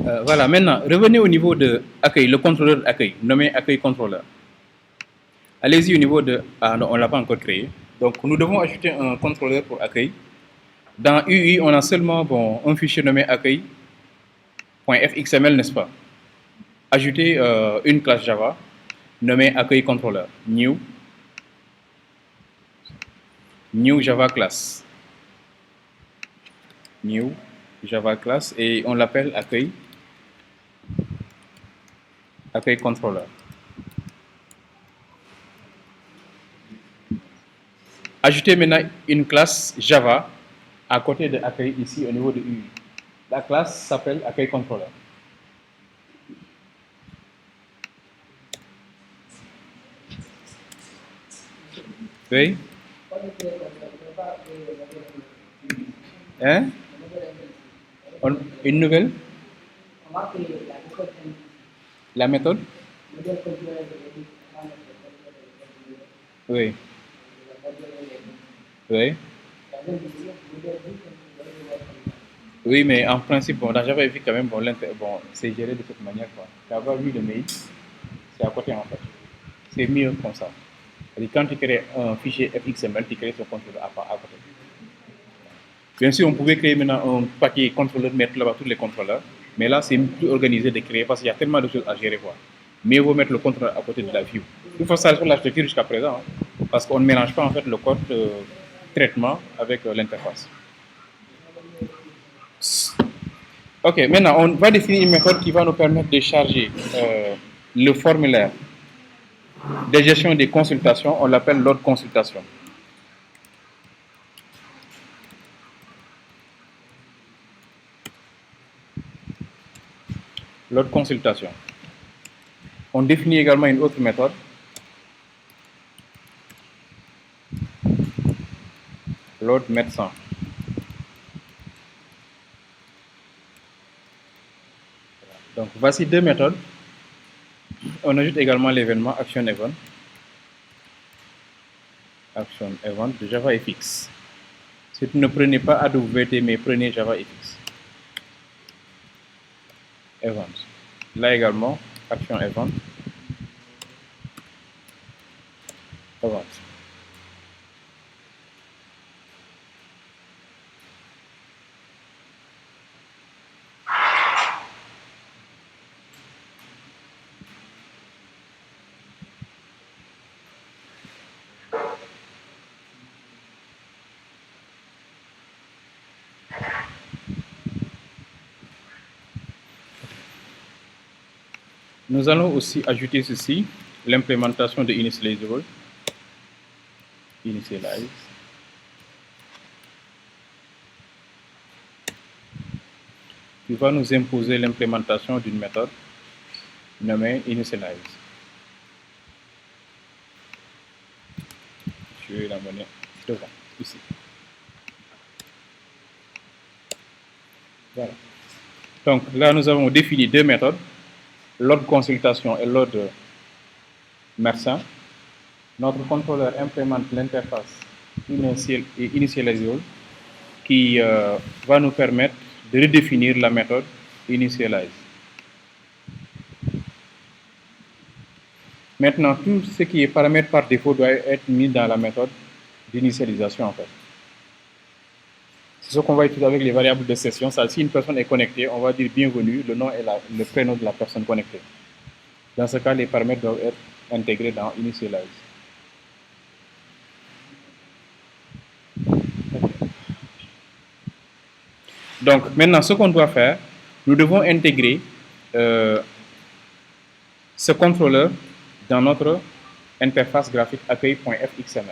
Voilà, maintenant, revenez au niveau de accueil, le contrôleur d'accueil, nommé accueil contrôleur. Allez-y au niveau de... Ah non, on ne l'a pas encore créé. Donc, nous devons ajouter un contrôleur pour accueil. Dans UI, on a seulement un fichier nommé accueil.fxml, n'est-ce pas? Ajouter une classe Java nommée accueil contrôleur. New Java class. New Java class et on l'appelle accueil contrôleur. Ajoutez maintenant une classe Java à côté de accueil ici au niveau de UI. La classe s'appelle accueil contrôleur. Oui. Hein? Une nouvelle? La méthode? Oui. Oui. Oui, mais en principe, dans Java vu quand même, c'est géré de cette manière. Tu as vu le mail, c'est à côté en fait. C'est mieux comme ça. Et quand tu crées un fichier FXML, tu crées son contrôleur à côté. Bien sûr, on pouvait créer maintenant un paquet contrôleur, mettre là-bas tous les contrôleurs, mais là, c'est plus organisé de créer parce qu'il y a tellement de choses à gérer. Mieux vaut mettre le contrôleur à côté de la view. Il faut ça sur l'architecture jusqu'à présent, parce qu'on ne mélange pas en fait le code traitement avec l'interface. Ok, maintenant, on va définir une méthode qui va nous permettre de charger le formulaire de gestion des consultations. On l'appelle load consultation. Load consultation. On définit également une autre méthode. Load médecin. Donc, voici deux méthodes. On ajoute également l'événement action event. Action event de JavaFX. Si tu ne prenez pas AWT, mais prenez JavaFX. Event. Là également, action event. Event. Nous allons aussi ajouter ceci, l'implémentation de initializable. Initialize. Qui va nous imposer l'implémentation d'une méthode nommée initialize. Je vais l'amener devant, ici. Voilà. Donc là, nous avons défini deux méthodes, load consultation et load médecin. Notre contrôleur implémente l'interface initializable qui va nous permettre de redéfinir la méthode initialize. Maintenant, tout ce qui est paramètre par défaut doit être mis dans la méthode d'initialisation en fait. C'est ce qu'on va utiliser avec les variables de session. Ça, si une personne est connectée, on va dire bienvenue, le nom et le prénom de la personne connectée. Dans ce cas, les paramètres doivent être intégrés dans initialize. Donc, maintenant, ce qu'on doit faire, nous devons intégrer ce contrôleur dans notre interface graphique accueil.fxml.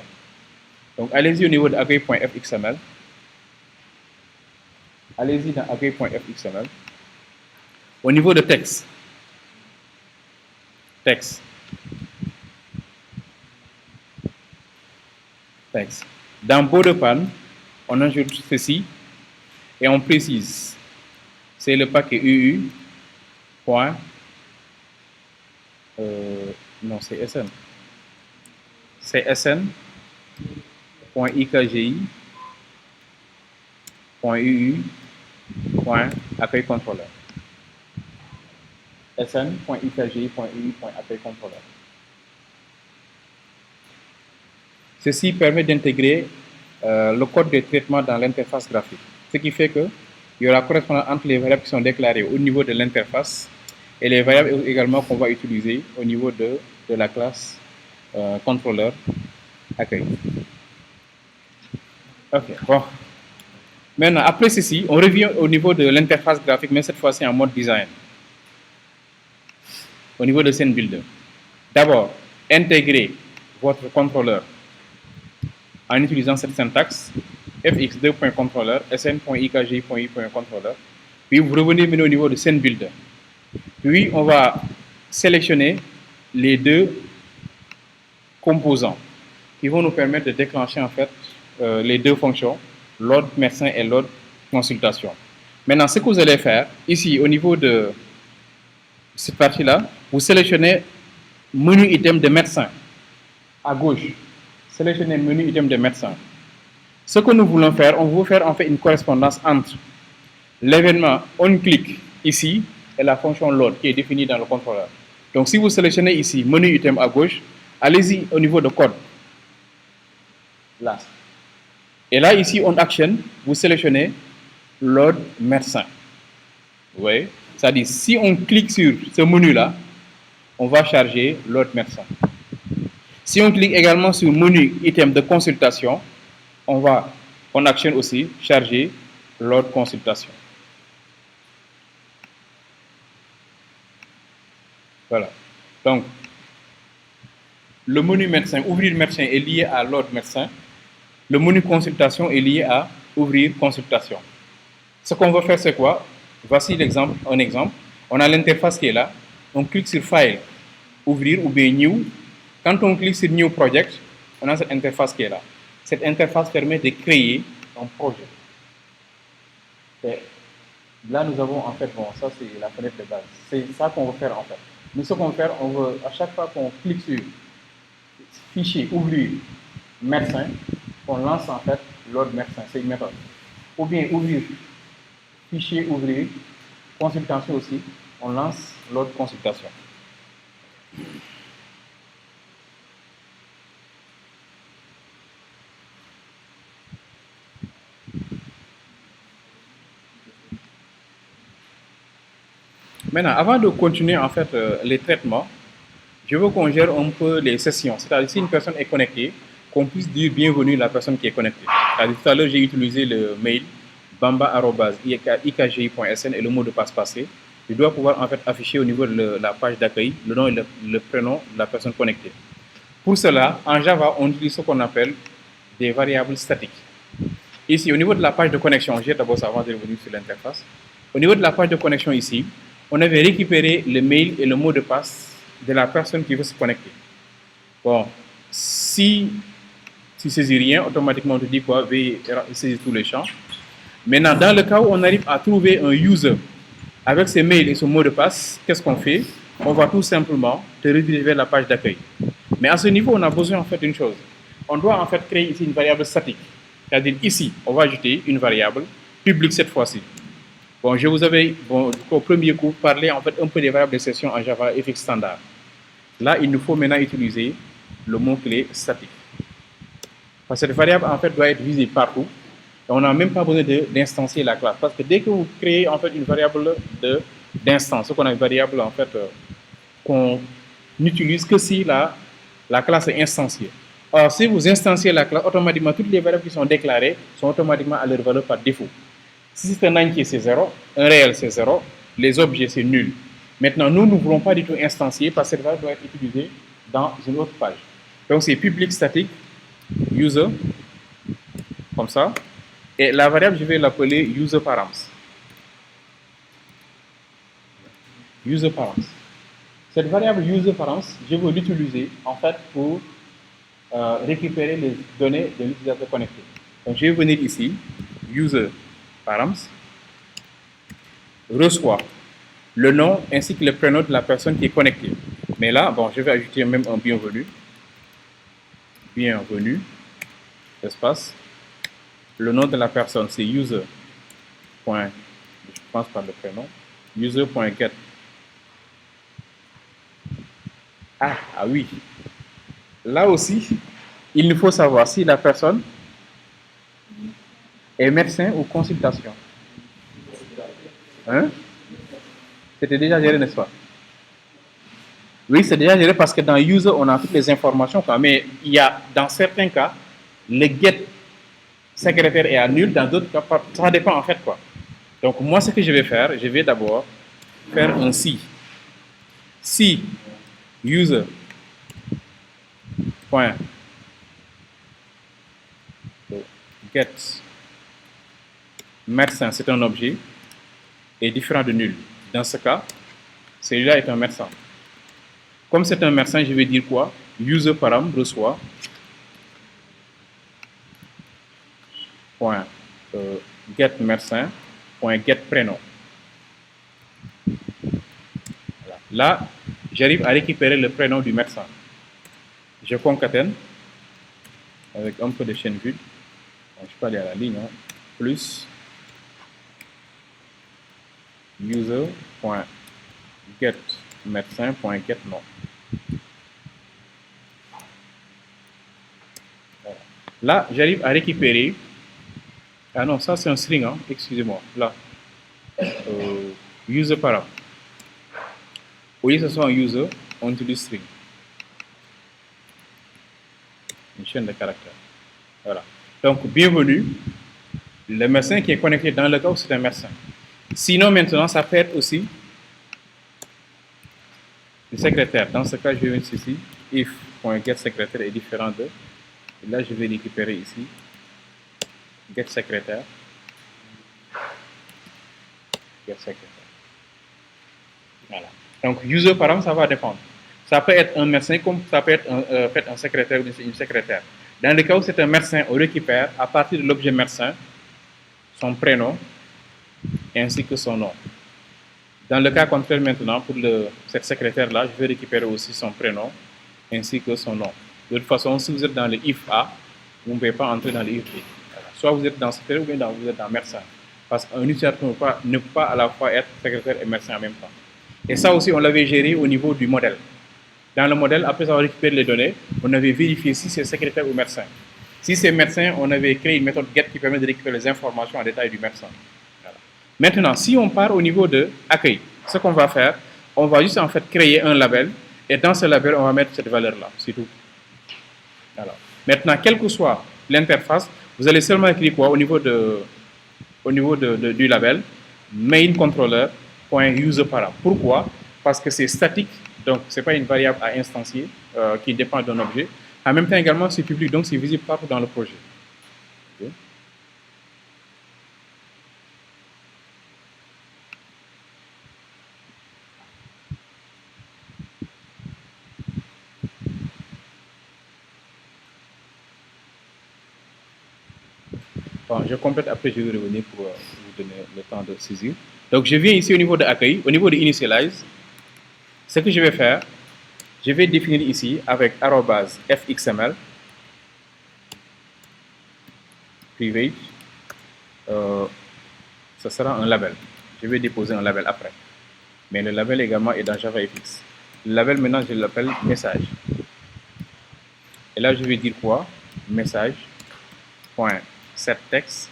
Donc, allez-y au niveau de accueil.fxml. Allez-y dans accueil.fxml. Au niveau de texte. Texte. Dans border pan, on ajoute ceci et on précise. C'est le paquet UU. Non, c'est SN. C'est SN.ikgi.uu.accueil contrôleur. sn.ikgi.ui.appel-controller. Ceci permet d'intégrer le code de traitement dans l'interface graphique. Ce qui fait qu'il y aura correspondance entre les variables qui sont déclarées au niveau de l'interface et les variables également qu'on va utiliser au niveau de la classe contrôleur accueil. Ok, bon. Maintenant, après ceci, on revient au niveau de l'interface graphique, mais cette fois-ci en mode design. Au niveau de scène builder. D'abord, intégrer votre contrôleur en utilisant cette syntaxe fx2.controller, sn.ikgi.i.controller. Puis vous revenez maintenant au niveau de scène builder. Puis on va sélectionner les deux composants qui vont nous permettre de déclencher en fait les deux fonctions, load médecin et load consultation. Maintenant, ce que vous allez faire ici au niveau de cette partie-là, vous sélectionnez menu item de médecin à gauche. Sélectionnez menu item de médecin. Ce que nous voulons faire, on veut faire en fait une correspondance entre l'événement on-click ici et la fonction load qui est définie dans le contrôleur. Donc si vous sélectionnez ici menu item à gauche, allez-y au niveau de code. Là. Et là, ici, on action, vous sélectionnez load médecin. Vous voyez? C'est-à-dire, si on clique sur ce menu-là, on va charger load médecin. Si on clique également sur menu item de consultation, on action aussi charger load consultation. Voilà. Donc, le menu médecin, ouvrir médecin est lié à load médecin. Le menu consultation est lié à ouvrir consultation. Ce qu'on va faire, c'est quoi? Voici l'exemple, un exemple. On a l'interface qui est là. On clique sur File, Ouvrir ou bien New. Quand on clique sur New Project, on a cette interface qui est là. Cette interface permet de créer un projet. Et là, nous avons en fait, bon, ça c'est la fenêtre de base. C'est ça qu'on veut faire en fait. Nous, ce qu'on veut faire, on veut, à chaque fois qu'on clique sur Fichier, Ouvrir, Médecin, on lance en fait l'ordre médecin. C'est une méthode. Ou bien Ouvrir, Fichier, Ouvrir, Consultation aussi, on lance l'ordre consultation. Maintenant, avant de continuer en fait les traitements, je veux qu'on gère un peu les sessions. C'est-à-dire si une personne est connectée, qu'on puisse dire bienvenue à la personne qui est connectée. C'est-à-dire tout à l'heure, j'ai utilisé le mail bamba@ikgi.sn et le mot de passe passé. Je dois pouvoir en fait afficher au niveau de la page d'accueil le nom et le prénom de la personne connectée. Pour cela, en Java, on utilise ce qu'on appelle des variables statiques. Ici, au niveau de la page de connexion, j'ai d'abord ça avant de revenir sur l'interface. Au niveau de la page de connexion ici, on avait récupéré le mail et le mot de passe de la personne qui veut se connecter. Bon, si tu ne saisis rien, automatiquement on te dit quoi? Veuillez saisir tous les champs. Maintenant, dans le cas où on arrive à trouver un user avec ses mails et son mot de passe, qu'est-ce qu'on fait? On va tout simplement te rediriger vers la page d'accueil. Mais à ce niveau, on a besoin en fait d'une chose. On doit en fait créer ici une variable statique. C'est-à-dire ici, on va ajouter une variable publique cette fois-ci. Bon, je vous avais, au premier coup, parlé en fait un peu des variables de session en Java FX standard. Là, il nous faut maintenant utiliser le mot-clé statique. Parce que cette variable, en fait, doit être visible partout. Et on n'a même pas besoin d'instancier la classe. Parce que dès que vous créez, en fait, une variable d'instance, ce qu'on a une variable, en fait, qu'on n'utilise que si la classe est instanciée. Or, si vous instanciez la classe, automatiquement, toutes les variables qui sont déclarées sont automatiquement à leur valeur par défaut. Si c'est un entier, c'est 0, un réel, c'est 0, les objets, c'est nul. Maintenant, nous ne voulons pas du tout instancier parce que cette variable doit être utilisée dans une autre page. Donc, c'est public statique, user, comme ça. Et la variable, je vais l'appeler user params. User params. Cette variable user params, je vais l'utiliser en fait pour récupérer les données de l'utilisateur connecté. Donc, je vais venir ici, user params, reçoit le nom ainsi que le prénom de la personne qui est connectée. Mais là, bon, je vais ajouter même un bienvenue. Bienvenue, espace. Le nom de la personne, c'est user. Je pense par le prénom. User.get Ah oui. Là aussi, il nous faut savoir si la personne est médecin ou consultation. Hein? C'était déjà géré, n'est-ce pas? Oui, c'est déjà géré parce que dans user, on a toutes les informations. Quoi. Mais il y a, dans certains cas, le get secrétaire est à nul, dans d'autres cas, ça dépend en fait. Quoi. Donc, moi, ce que je vais faire, je vais d'abord faire un si user point get médecin, c'est un objet, est différent de nul. Dans ce cas, celui-là est un médecin. Comme c'est un médecin, je vais dire quoi? User param reçoit point get médecin point get prénom. Voilà. Là, j'arrive à récupérer le prénom du médecin. Je concatène avec un peu de chaîne vide. Donc, je peux aller à la ligne. Hein, plus user.get médecin.get nom. Voilà. Là, j'arrive à récupérer. Ah non, ça c'est un string, hein, excusez-moi. Là, user param. Au lieu que ce soit un user, on utilise string. Une chaîne de caractères. Voilà. Donc, bienvenue. Le médecin qui est connecté dans le cas où c'est un médecin. Sinon, maintenant, ça peut être aussi le secrétaire. Dans ce cas, je vais mettre ici if.getSecrétaire est différent de. Et là, je vais récupérer ici getSecrétaire. GetSecrétaire. Voilà. Donc, user par exemple, ça va dépendre. Ça peut être un médecin comme ça peut être un secrétaire ou une secrétaire. Dans le cas où c'est un médecin, on récupère à partir de l'objet médecin son prénom ainsi que son nom. Dans le cas contraire maintenant, pour cette secrétaire-là, je vais récupérer aussi son prénom ainsi que son nom. De toute façon, si vous êtes dans le if A, vous ne pouvez pas entrer dans le if B. Voilà. Soit vous êtes dans secrétaire ou bien vous êtes dans médecin. Parce qu'un utilisateur ne peut pas à la fois être secrétaire et médecin en même temps. Et ça aussi, on l'avait géré au niveau du modèle. Dans le modèle, après avoir récupéré les données, on avait vérifié si c'est secrétaire ou médecin. Si c'est médecin, on avait créé une méthode GET qui permet de récupérer les informations en détail du médecin. Voilà. Maintenant, si on part au niveau de accueil, ce qu'on va faire, on va juste en fait créer un label et dans ce label, on va mettre cette valeur-là. C'est tout. Alors, maintenant, quelle que soit l'interface, vous allez seulement écrire quoi au niveau du label main controller.userParam. Pourquoi? Parce que c'est statique, donc ce n'est pas une variable à instancier qui dépend d'un objet. En même temps, également, c'est public, donc c'est visible partout dans le projet. Okay. Bon, je complète, après je vais revenir pour vous donner le temps de saisir. Donc je viens ici au niveau de accueil, au niveau de initialize. Ce que je vais faire, je vais définir ici avec @fxml private, ce sera un label. Je vais déposer un label après. Mais le label également est dans JavaFX. Le label maintenant, je l'appelle message. Et là, je vais dire quoi? Message.setText.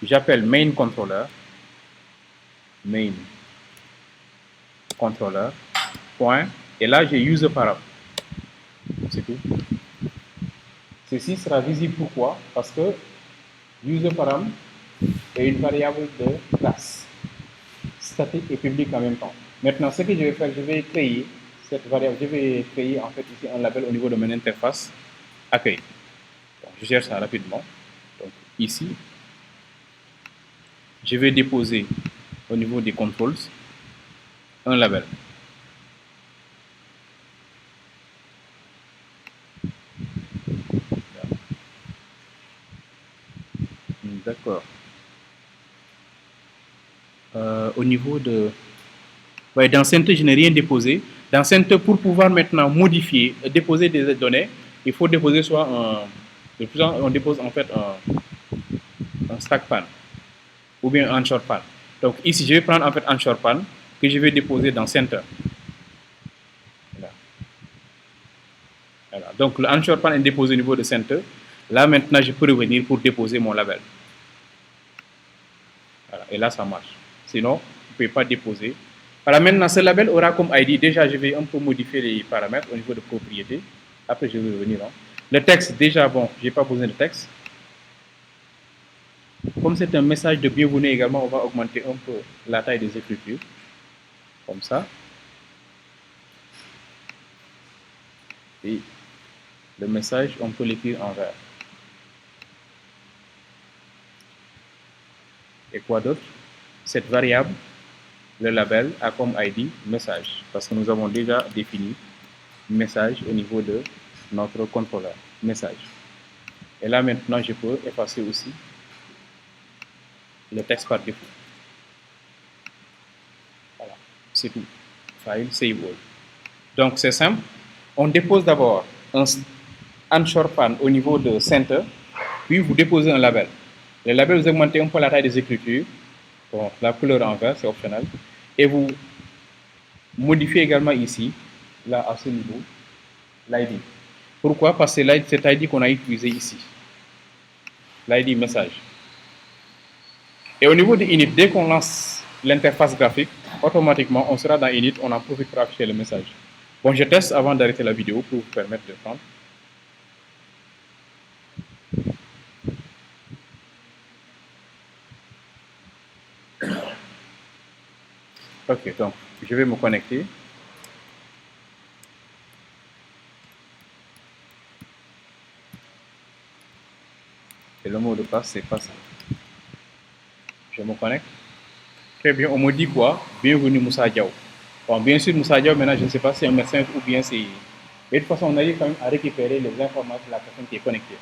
J'appelle main controller. Main controller. Point. Et là, j'ai user param. C'est tout. Ceci sera visible pourquoi? Parce que user param est une variable de classe, statique et publique en même temps. Maintenant, ce que je vais faire, je vais créer cette variable, je vais créer en fait ici un label au niveau de mon interface accueil. Donc, je gère ça rapidement. Donc, ici, je vais déposer au niveau des controls un label. D'accord. Au niveau de... Ouais, dans Center, je n'ai rien déposé. Dans Center, pour pouvoir maintenant modifier, déposer des données, il faut déposer soit un... De plus en plus, on dépose en fait un stack pan ou bien un short pan. Donc ici, je vais prendre en fait un short pan que je vais déposer dans Center. Voilà. Donc le Anchor Pan est déposé au niveau de Center. Là maintenant, je peux revenir pour déposer mon label. Voilà. Et là, ça marche. Sinon, vous ne pouvez pas déposer. Voilà, maintenant, ce label aura comme ID. Déjà, je vais un peu modifier les paramètres au niveau de propriété. Après, je vais revenir. Hein. Le texte, déjà, bon, je n'ai pas besoin de texte. Comme c'est un message de bienvenue également, on va augmenter un peu la taille des écritures. Comme ça. Et le message, on peut l'écrire en vert. Et quoi d'autre? Cette variable, le label, a comme ID message. Parce que nous avons déjà défini message au niveau de notre contrôleur. Message. Et là maintenant, je peux effacer aussi le texte par défaut. Voilà, c'est tout. File, save all. Donc c'est simple. On dépose d'abord un Anchor Pan au niveau de Center, puis vous déposez un label. Le label, vous augmentez un peu la taille des écritures. Bon, la couleur en vert, c'est optionnel. Et vous modifiez également ici, là à ce niveau, l'ID. Pourquoi? Parce que c'est cet ID qu'on a utilisé ici. L'ID message. Et au niveau de init, dès qu'on lance l'interface graphique, automatiquement, on sera dans init, on en profite pour afficher le message. Bon, je teste avant d'arrêter la vidéo pour vous permettre de prendre. Ok, donc je vais me connecter. Et le mot de passe, c'est pas ça. Je me connecte. Très bien, on me dit quoi? Bienvenue Moussa Diaw. Bon, bien sûr, Moussa Diaw, maintenant, je ne sais pas si c'est un médecin ou bien c'est... Mais de toute façon, on arrive quand même à récupérer les informations de la personne qui est connectée.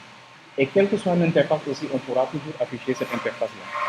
Et quelle que soit l'interface aussi, on pourra toujours afficher cette interface-là.